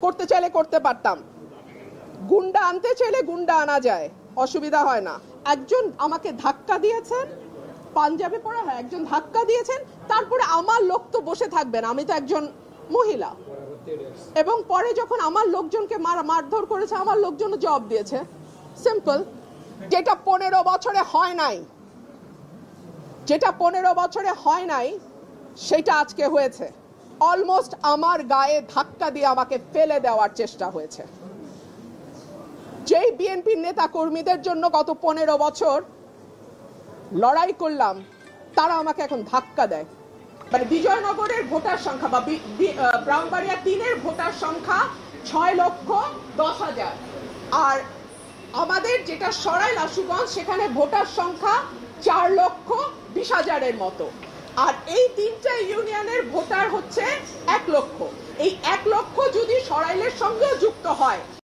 করতে চাইলে করতে পারতাম। গুন্ডা আনতে চাইলে গুন্ডা আনা যায়, অসুবিধা হয় না। একজন আমাকে ধাক্কা দিয়েছেন, পাঞ্জাবি পরা, হয় একজন ধাক্কা দিয়েছেন, তারপরে আমার লোক তো বসে থাকবেন, আমি তো একজন মহিলা, এবং পরে যখন আমার লোকজনকে মারধর করেছে আমার লোকজন জবাব দিয়েছে। সিম্পল। যেটা 15 বছরে হয় নাই, যেটা 15 বছরে হয় নাই সেটা আজকে হয়েছে। অলমোস্ট আমার গায়ে ধাক্কা দিয়ে আমাকে ফেলে দেওয়ার চেষ্টা হয়েছে। যেই বিএনপির নেতা কর্মীদের জন্য গত 15 বছর লড়াই করলাম, তারা আমাকে এখন ধাক্কা দেয়। মানে বিজয়নগরের ভোটার সংখ্যা বা ব্রাহ্মণবাড়িয়া 3-এর ভোটার সংখ্যা 6,10,000, আর আমাদের যেটা সরাইল আশুগঞ্জ সেখানে ভোটার সংখ্যা 4,20,000-এর মতো, আর এই 3টা ইউনিয়নের ভোটার হচ্ছে 1 লক্ষ। এই 1 লক্ষ যদি সরাইলের সঙ্গেও যুক্ত হয়